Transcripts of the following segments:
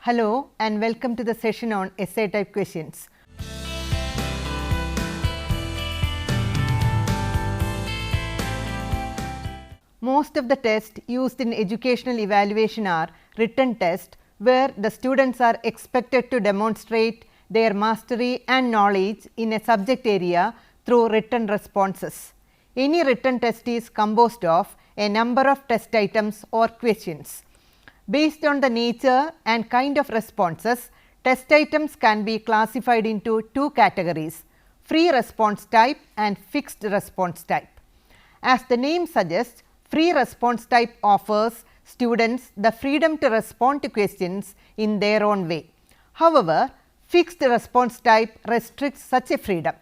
Hello and welcome to the session on essay type questions. Most of the tests used in educational evaluation are written tests where the students are expected to demonstrate their mastery and knowledge in a subject area through written responses. Any written test is composed of a number of test items or questions. Based on the nature and kind of responses, test items can be classified into two categories: free response type and fixed response type. As the name suggests, free response type offers students the freedom to respond to questions in their own way. However, fixed response type restricts such a freedom.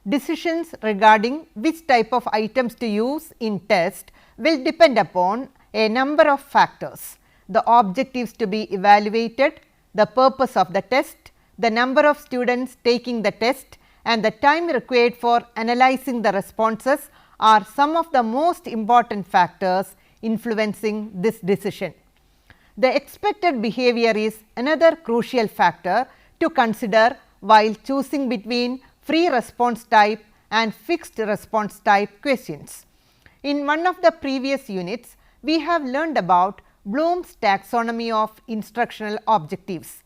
Decisions regarding which type of items to use in test will depend upon a number of factors: the objectives to be evaluated, the purpose of the test, the number of students taking the test, and the time required for analyzing the responses are some of the most important factors influencing this decision. The expected behavior is another crucial factor to consider while choosing between free response type and fixed response type questions. In one of the previous units, we have learned about Bloom's taxonomy of instructional objectives.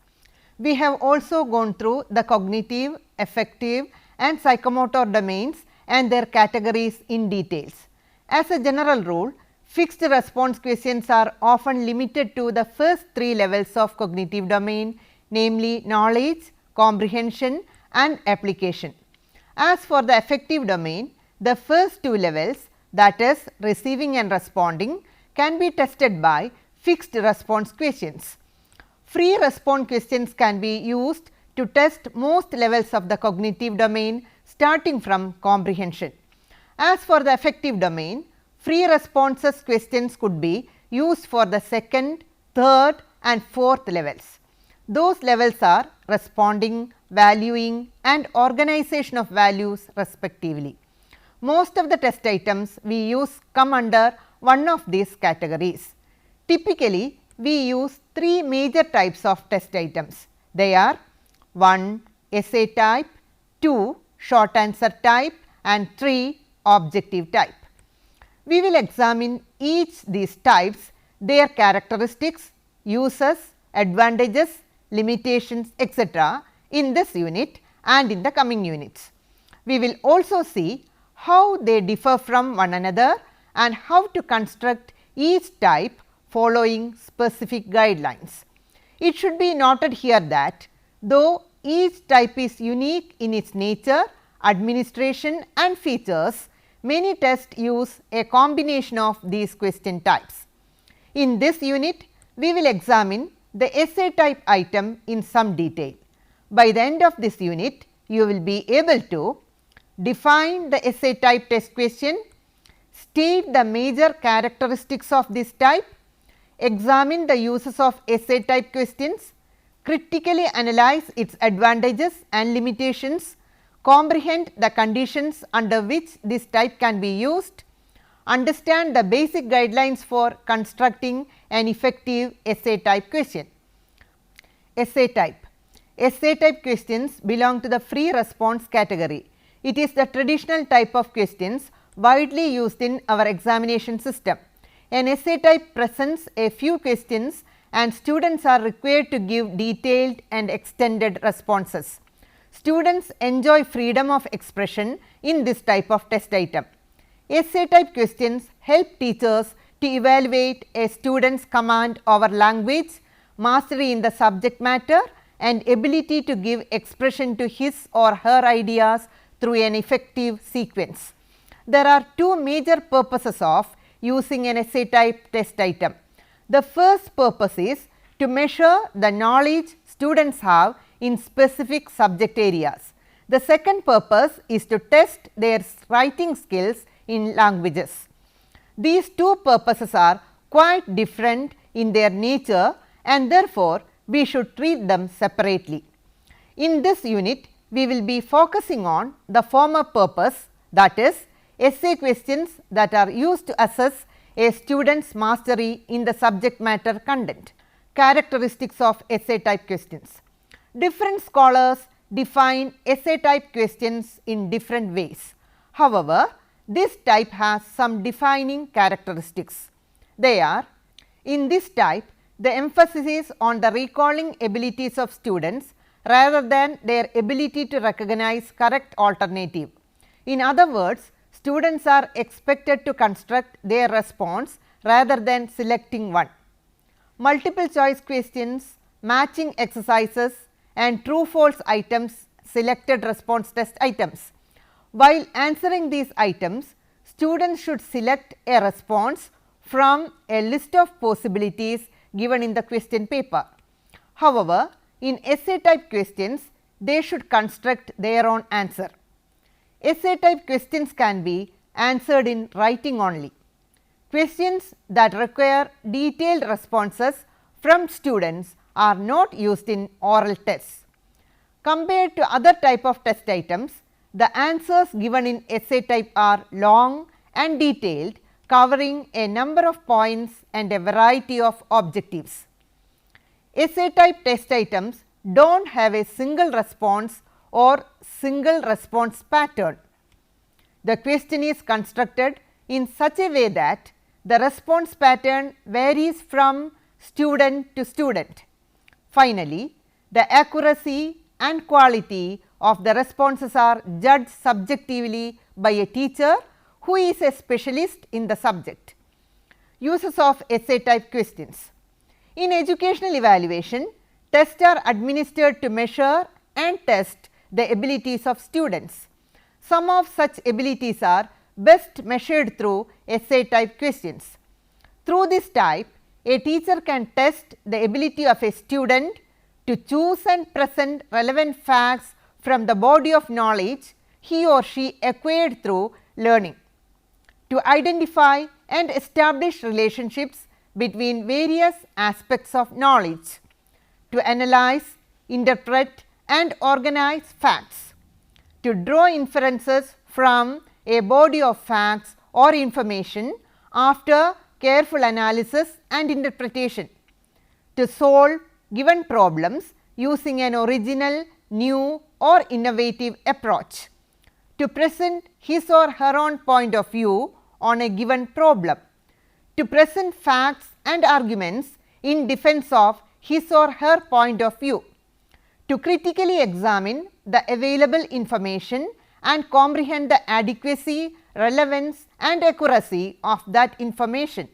We have also gone through the cognitive, affective and psychomotor domains and their categories in details. As a general rule, fixed response questions are often limited to the first three levels of cognitive domain, namely knowledge, comprehension and application. As for the affective domain, the first two levels, that is receiving and responding, can be tested by fixed response questions. Free response questions can be used to test most levels of the cognitive domain starting from comprehension. As for the affective domain, free responses questions could be used for the second, third and fourth levels. Those levels are responding, valuing and organization of values respectively. Most of the test items we use come under one of these categories. Typically, we use three major types of test items. They are 1. Essay type, 2. Short answer type and 3. Objective type. We will examine each these types, their characteristics, uses, advantages, limitations, etc. in this unit and in the coming units. We will also see how they differ from one another and how to construct each type following specific guidelines. It should be noted here that though each type is unique in its nature, administration and features, many tests use a combination of these question types. In this unit, we will examine the essay type item in some detail. By the end of this unit, you will be able to define the essay type test question, state the major characteristics of this type, examine the uses of essay type questions, critically analyze its advantages and limitations, comprehend the conditions under which this type can be used, understand the basic guidelines for constructing an effective essay type question. Essay type. Essay type questions belong to the free response category. It is the traditional type of questions widely used in our examination system. An essay type presents a few questions and students are required to give detailed and extended responses. Students enjoy freedom of expression in this type of test item. Essay type questions help teachers to evaluate a student's command over language, mastery in the subject matter and ability to give expression to his or her ideas through an effective sequence. There are two major purposes of using an essay type test item. The first purpose is to measure the knowledge students have in specific subject areas. The second purpose is to test their writing skills in languages. These two purposes are quite different in their nature and therefore, we should treat them separately. In this unit, we will be focusing on the former purpose, that is essay questions that are used to assess a student's mastery in the subject matter content. characteristics of essay type questions. Different scholars define essay type questions in different ways. However, this type has some defining characteristics. They are: in this type, the emphasis is on the recalling abilities of students rather than their ability to recognize correct alternative. In other words, students are expected to construct their response rather than selecting one. Multiple choice questions, matching exercises and true false items selected response test items. While answering these items, students should select a response from a list of possibilities given in the question paper. However, in essay type questions, they should construct their own answer. Essay type questions can be answered in writing only. Questions that require detailed responses from students are not used in oral tests. Compared to other type of test items, the answers given in essay type are long and detailed, covering a number of points and a variety of objectives. Essay type test items do not have a single response or single response pattern. The question is constructed in such a way that the response pattern varies from student to student. Finally, the accuracy and quality of the responses are judged subjectively by a teacher who is a specialist in the subject. Uses of essay type questions. In educational evaluation, tests are administered to measure and test the abilities of students. Some of such abilities are best measured through essay type questions. Through this type, a teacher can test the ability of a student to choose and present relevant facts from the body of knowledge he or she acquired through learning, to identify and establish relationships between various aspects of knowledge, to analyze, interpret and organize facts, to draw inferences from a body of facts or information after careful analysis and interpretation, to solve given problems using an original, new or innovative approach, to present his or her own point of view on a given problem, to present facts and arguments in defense of his or her point of view, to critically examine the available information and comprehend the adequacy, relevance and accuracy of that information,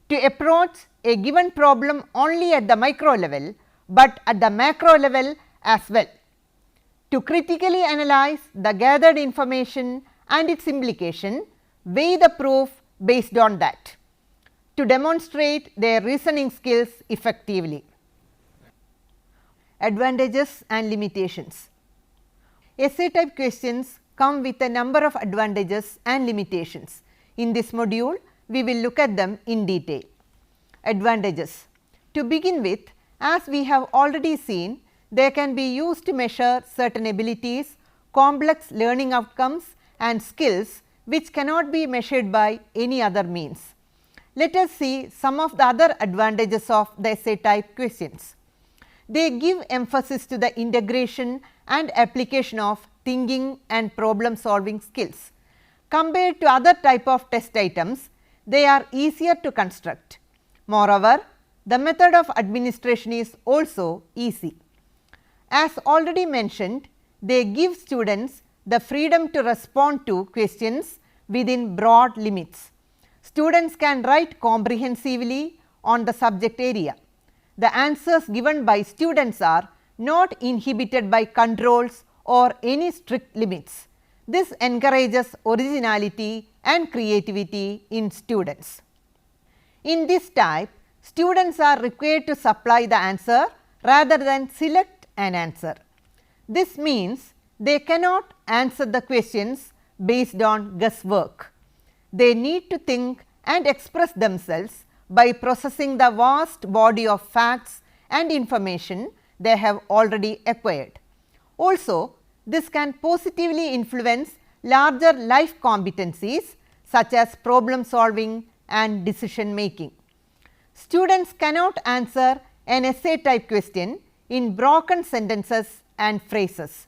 to approach a given problem only at the micro level, but at the macro level as well, to critically analyze the gathered information and its implication, weigh the proof based on that, to demonstrate their reasoning skills effectively. Advantages and limitations. Essay type questions come with a number of advantages and limitations. In this module, we will look at them in detail. Advantages. To begin with, as we have already seen, they can be used to measure certain abilities, complex learning outcomes and skills which cannot be measured by any other means. Let us see some of the other advantages of the essay type questions. They give emphasis to the integration and application of thinking and problem solving skills. Compared to other type of test items, they are easier to construct. Moreover, the method of administration is also easy. As already mentioned, they give students the freedom to respond to questions within broad limits. Students can write comprehensively on the subject area. The answers given by students are not inhibited by controls or any strict limits. This encourages originality and creativity in students. In this type, students are required to supply the answer rather than select an answer. This means they cannot answer the questions based on guesswork. They need to think and express themselves by processing the vast body of facts and information they have already acquired. Also, this can positively influence larger life competencies such as problem solving and decision making. Students cannot answer an essay type question in broken sentences and phrases.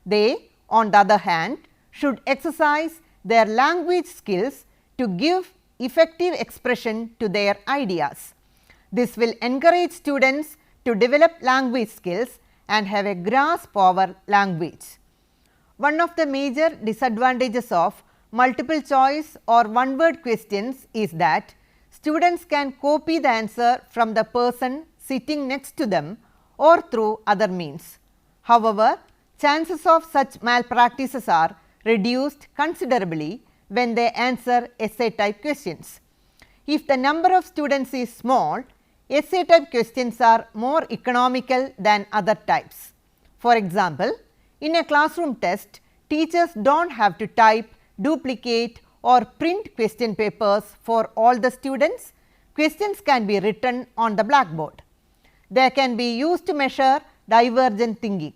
They, on the other hand, should exercise their language skills to give effective expression to their ideas. This will encourage students to develop language skills and have a grasp over language. One of the major disadvantages of multiple choice or one word questions is that students can copy the answer from the person sitting next to them or through other means. However, chances of such malpractices are reduced considerably when they answer essay type questions. If the number of students is small, essay type questions are more economical than other types. For example, in a classroom test, teachers do not have to type, duplicate or print question papers for all the students. Questions can be written on the blackboard. They can be used to measure divergent thinking.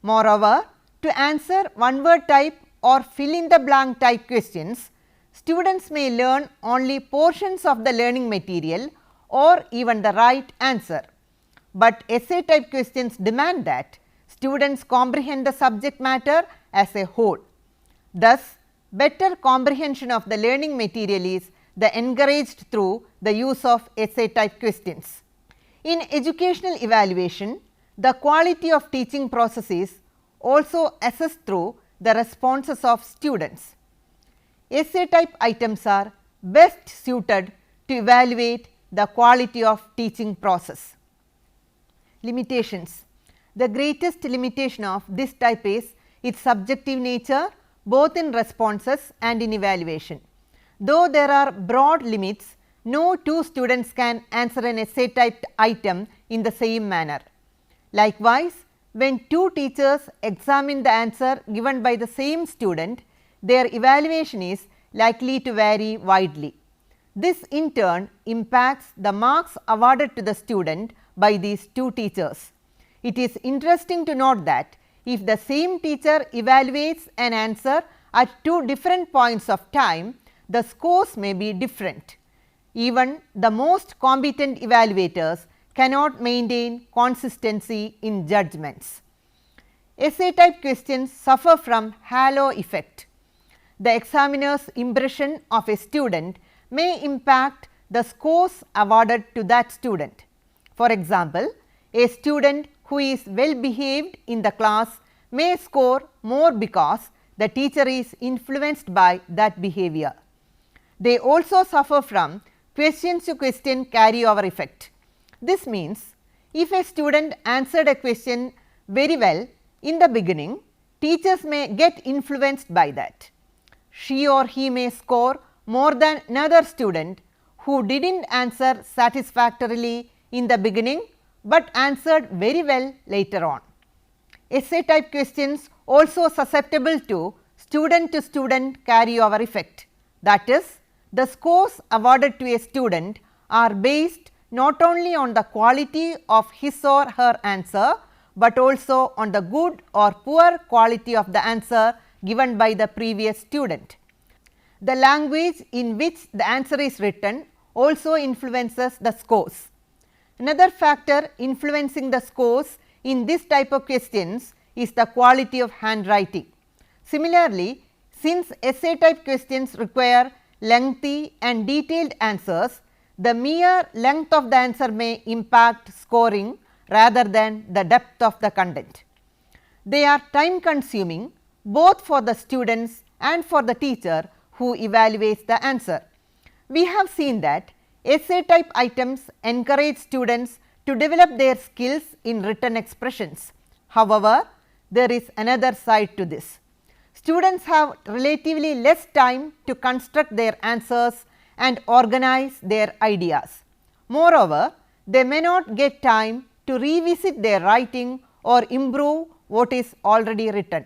Moreover, to answer one word type or fill in the blank type questions, students may learn only portions of the learning material or even the right answer. But essay type questions demand that students comprehend the subject matter as a whole. Thus, better comprehension of the learning material is encouraged through the use of essay type questions. In educational evaluation, the quality of teaching process is also assessed through the responses of students. Essay type items are best suited to evaluate the quality of teaching process. Limitations. The greatest limitation of this type is its subjective nature, both in responses and in evaluation. Though there are broad limits, no two students can answer an essay typed item in the same manner. Likewise, when two teachers examine the answer given by the same student, their evaluation is likely to vary widely. This in turn impacts the marks awarded to the student by these two teachers. It is interesting to note that if the same teacher evaluates an answer at two different points of time, the scores may be different. Even the most competent evaluators cannot maintain consistency in judgments. Essay type questions suffer from halo effect. The examiner's impression of a student may impact the scores awarded to that student. For example, a student who is well behaved in the class may score more because the teacher is influenced by that behavior. They also suffer from question to question carryover effect. This means, if a student answered a question very well in the beginning, teachers may get influenced by that. She or he may score more than another student who did not answer satisfactorily in the beginning, but answered very well later on. Essay type questions also susceptible to student carryover effect. That is, the scores awarded to a student are based not only on the quality of his or her answer, but also on the good or poor quality of the answer given by the previous student. The language in which the answer is written also influences the scores. Another factor influencing the scores in this type of questions is the quality of handwriting. Similarly, since essay type questions require lengthy and detailed answers, the mere length of the answer may impact scoring rather than the depth of the content. They are time consuming both for the students and for the teacher who evaluates the answer. We have seen that essay type items encourage students to develop their skills in written expressions. However, there is another side to this. Students have relatively less time to construct their answers and organize their ideas. Moreover, they may not get time to revisit their writing or improve what is already written.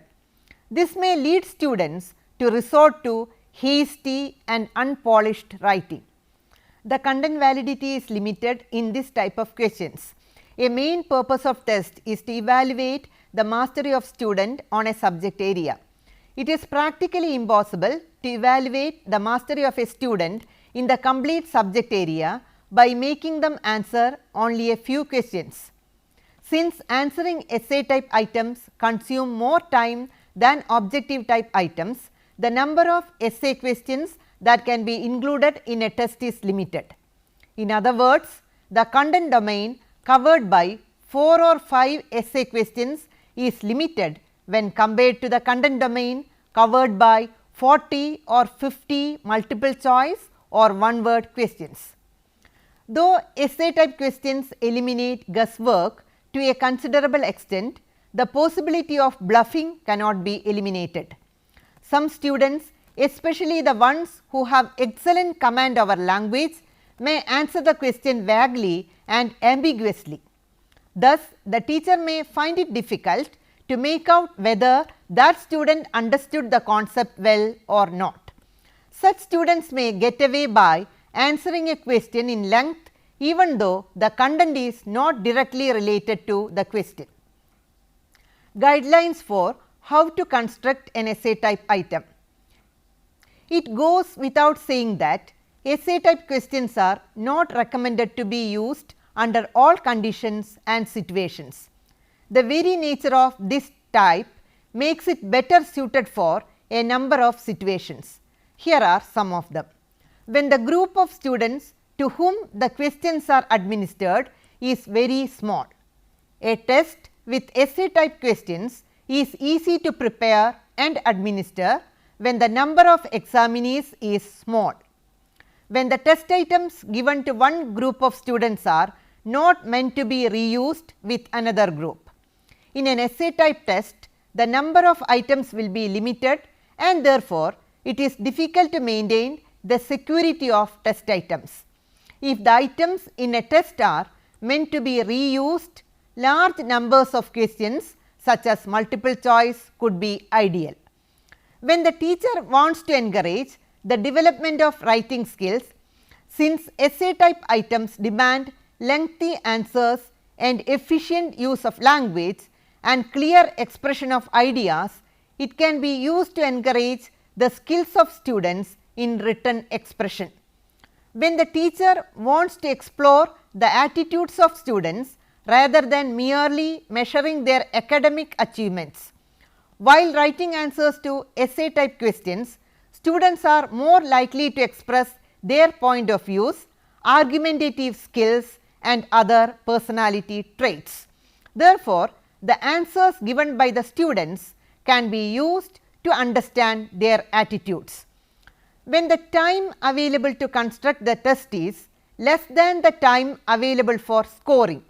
This may lead students to resort to hasty and unpolished writing. The content validity is limited in this type of questions. A main purpose of test is to evaluate the mastery of student on a subject area. It is practically impossible to evaluate the mastery of a student in the complete subject area by making them answer only a few questions. Since answering essay type items consume more time than objective type items, the number of essay questions that can be included in a test is limited. In other words, the content domain covered by 4 or 5 essay questions is limited when compared to the content domain covered by 40 or 50 multiple choice or one word questions. Though essay type questions eliminate guesswork to a considerable extent, the possibility of bluffing cannot be eliminated. Some students, especially the ones who have excellent command over language, may answer the question vaguely and ambiguously. Thus, the teacher may find it difficult to make out whether that student understood the concept well or not. Such students may get away by answering a question in length even though the content is not directly related to the question. Guidelines for how to construct an essay type item. It goes without saying that essay type questions are not recommended to be used under all conditions and situations. The very nature of this type makes it better suited for a number of situations. Here are some of them. When the group of students to whom the questions are administered is very small. A test with essay type questions is easy to prepare and administer when the number of examinees is small. When the test items given to one group of students are not meant to be reused with another group. In an essay type test, the number of items will be limited and therefore, it is difficult to maintain the security of test items. If the items in a test are meant to be reused, large numbers of questions such as multiple choice could be ideal. When the teacher wants to encourage the development of writing skills, since essay type items demand lengthy answers and efficient use of language and clear expression of ideas, it can be used to encourage the skills of students in written expression. When the teacher wants to explore the attitudes of students rather than merely measuring their academic achievements. While writing answers to essay type questions, students are more likely to express their point of views, argumentative skills and other personality traits. Therefore, the answers given by the students can be used to understand their attitudes. When the time available to construct the test is less than the time available for scoring,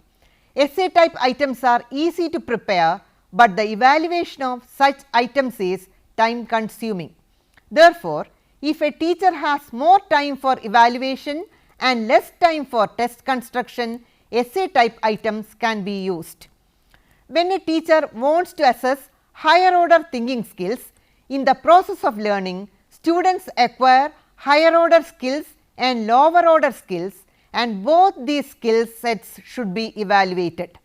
essay type items are easy to prepare, but the evaluation of such items is time consuming. Therefore, if a teacher has more time for evaluation and less time for test construction, essay type items can be used. When a teacher wants to assess higher order thinking skills, in the process of learning, students acquire higher order skills and lower order skills, and both these skill sets should be evaluated.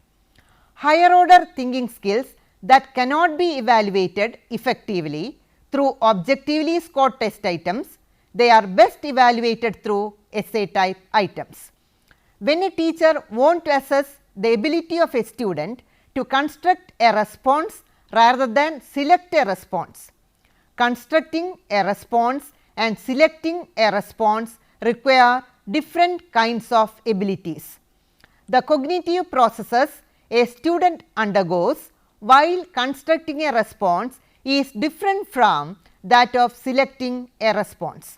Higher order thinking skills that cannot be evaluated effectively through objectively scored test items, they are best evaluated through essay type items. When a teacher wants to assess the ability of a student to construct a response rather than select a response, constructing a response and selecting a response require different kinds of abilities. The cognitive processes a student undergoes while constructing a response is different from that of selecting a response.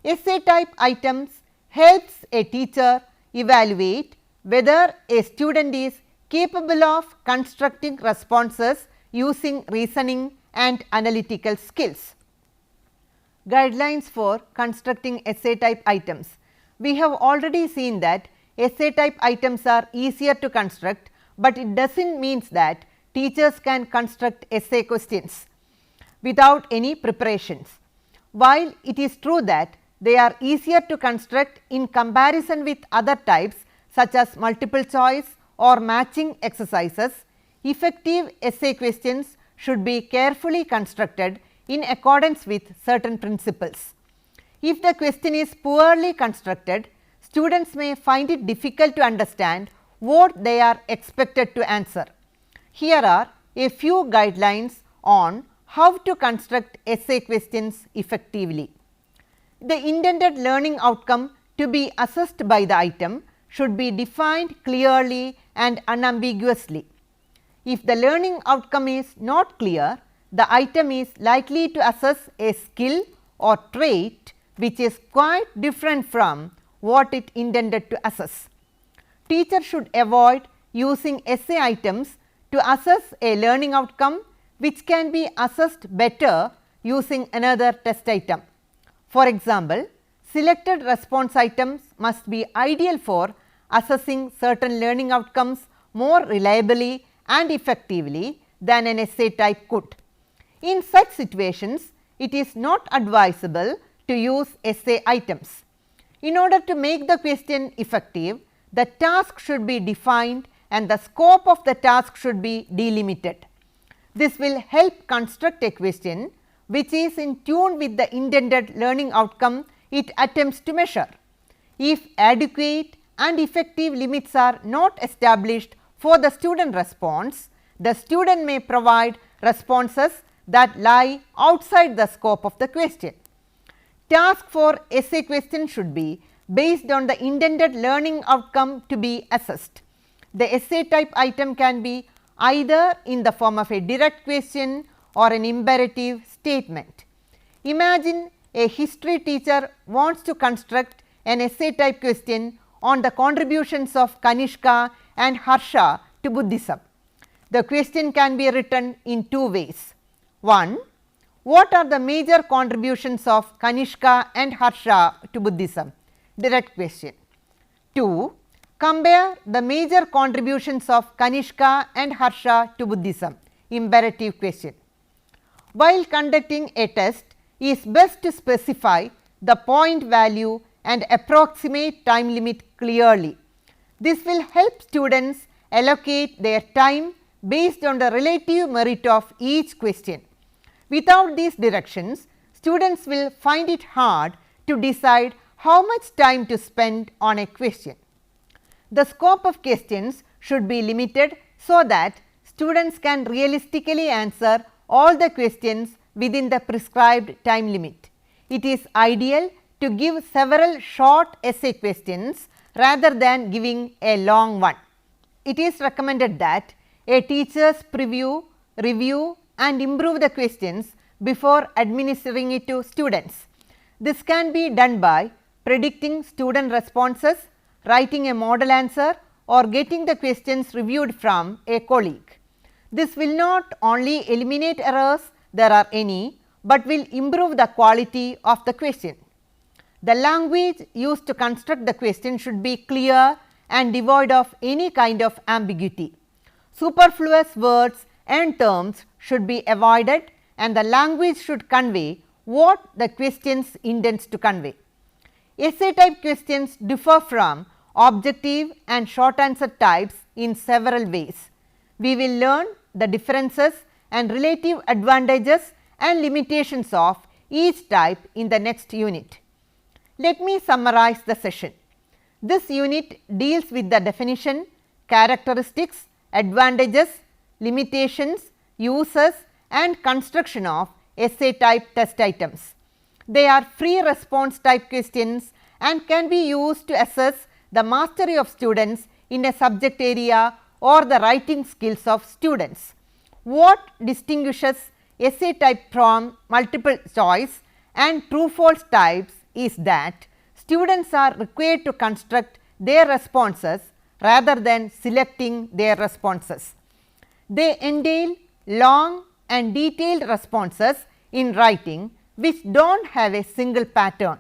Essay type items helps a teacher evaluate whether a student is capable of constructing responses using reasoning and analytical skills. Guidelines for constructing essay type items. We have already seen that essay type items are easier to construct, but it does not mean that teachers can construct essay questions without any preparations. While it is true that they are easier to construct in comparison with other types such as multiple choice or matching exercises, effective essay questions should be carefully constructed in accordance with certain principles. If the question is poorly constructed, students may find it difficult to understand what they are expected to answer. Here are a few guidelines on how to construct essay questions effectively. The intended learning outcome to be assessed by the item should be defined clearly and unambiguously. If the learning outcome is not clear, the item is likely to assess a skill or trait which is quite different from what it intended to assess. Teachers should avoid using essay items to assess a learning outcome which can be assessed better using another test item. For example, selected response items must be ideal for assessing certain learning outcomes more reliably and effectively than an essay type could. In such situations, it is not advisable to use essay items. In order to make the question effective, the task should be defined and the scope of the task should be delimited. This will help construct a question which is in tune with the intended learning outcome it attempts to measure. If adequate and effective limits are not established for the student response, the student may provide responses that lie outside the scope of the question. Task for essay question should be based on the intended learning outcome to be assessed. The essay type item can be either in the form of a direct question or an imperative statement. Imagine a history teacher wants to construct an essay type question on the contributions of Kanishka and Harsha to Buddhism. The question can be written in two ways. 1. What are the major contributions of Kanishka and Harsha to Buddhism? Direct question. 2. Compare the major contributions of Kanishka and Harsha to Buddhism. Imperative question. While conducting a test, it is best to specify the point value and approximate time limit clearly. This will help students allocate their time based on the relative merit of each question. Without these directions, students will find it hard to decide how much time to spend on a question. The scope of questions should be limited so that students can realistically answer all the questions within the prescribed time limit. It is ideal to give several short essay questions rather than giving a long one. It is recommended that a teachers preview, review and improve the questions before administering it to students. This can be done by predicting student responses, writing a model answer or getting the questions reviewed from a colleague. This will not only eliminate errors there are any, but will improve the quality of the question. The language used to construct the question should be clear and devoid of any kind of ambiguity. Superfluous words and terms should be avoided and the language should convey what the questions intends to convey. Essay type questions differ from objective and short answer types in several ways. We will learn the differences and relative advantages and limitations of each type in the next unit. Let me summarize the session. This unit deals with the definition, characteristics, advantages, limitations, uses and construction of essay type test items. They are free response type questions and can be used to assess the mastery of students in a subject area or the writing skills of students. What distinguishes essay type from multiple choice and true false types is that students are required to construct their responses rather than selecting their responses. They entail long and detailed responses in writing which do not have a single pattern.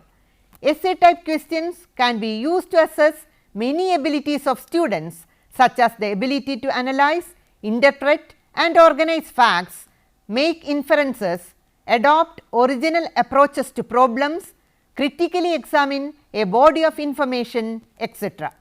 Essay type questions can be used to assess many abilities of students such as the ability to analyze, interpret and organize facts, make inferences, adopt original approaches to problems, critically examine a body of information, etc.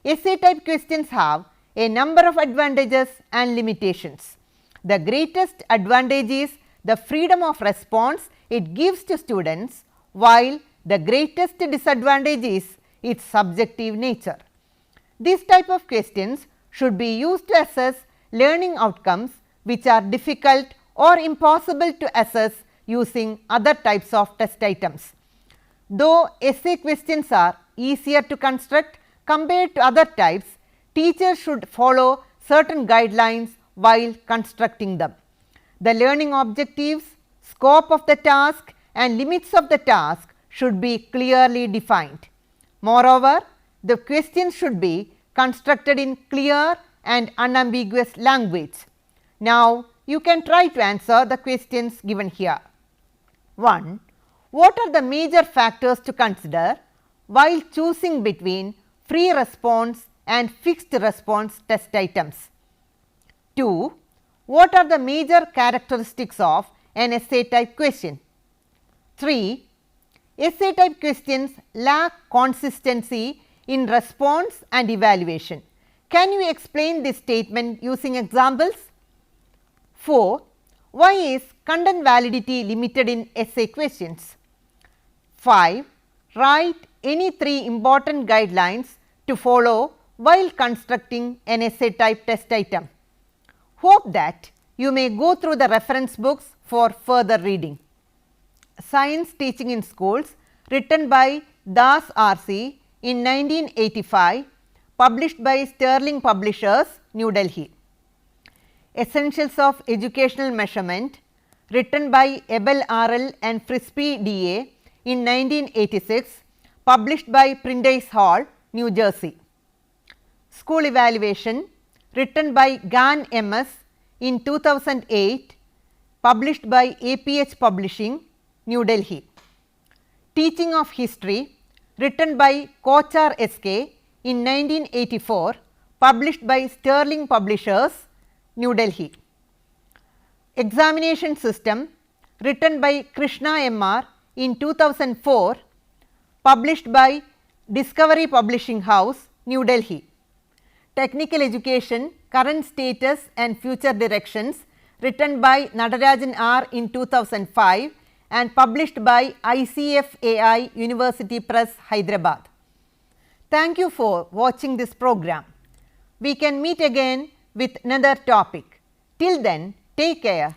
Essay type questions have a number of advantages and limitations. The greatest advantage is the freedom of response it gives to students, while the greatest disadvantage is its subjective nature. This type of questions should be used to assess learning outcomes which are difficult or impossible to assess using other types of test items. Though essay questions are easier to construct compared to other types, teachers should follow certain guidelines while constructing them. The learning objectives, scope of the task and limits of the task should be clearly defined. Moreover, the questions should be constructed in clear and unambiguous language. Now, you can try to answer the questions given here. 1. What are the major factors to consider while choosing between free response and fixed response test items? 2. What are the major characteristics of an essay type question? 3. Essay type questions lack consistency in response and evaluation. Can you explain this statement using examples? 4. Why is content validity limited in essay questions? 5. Write any 3 important guidelines to follow while constructing an essay type test item. Hope that you may go through the reference books for further reading. Science Teaching in Schools, written by Das R.C. in 1985, published by Sterling Publishers, New Delhi. Essentials of Educational Measurement, written by Ebel R.L. and Frisby D.A. in 1986, published by Prentice Hall, New Jersey. School Evaluation, written by Gan M.S. in 2008, published by APH Publishing, New Delhi. Teaching of History, written by Kochar S.K. in 1984, published by Sterling Publishers, New Delhi. Examination System, written by Krishna M.R. in 2004, published by Discovery Publishing House, New Delhi. Technical Education, Current Status and Future Directions, written by Natarajan R. in 2005 and published by ICF-AI University Press, Hyderabad. Thank you for watching this program. We can meet again with another topic. Till then, take care.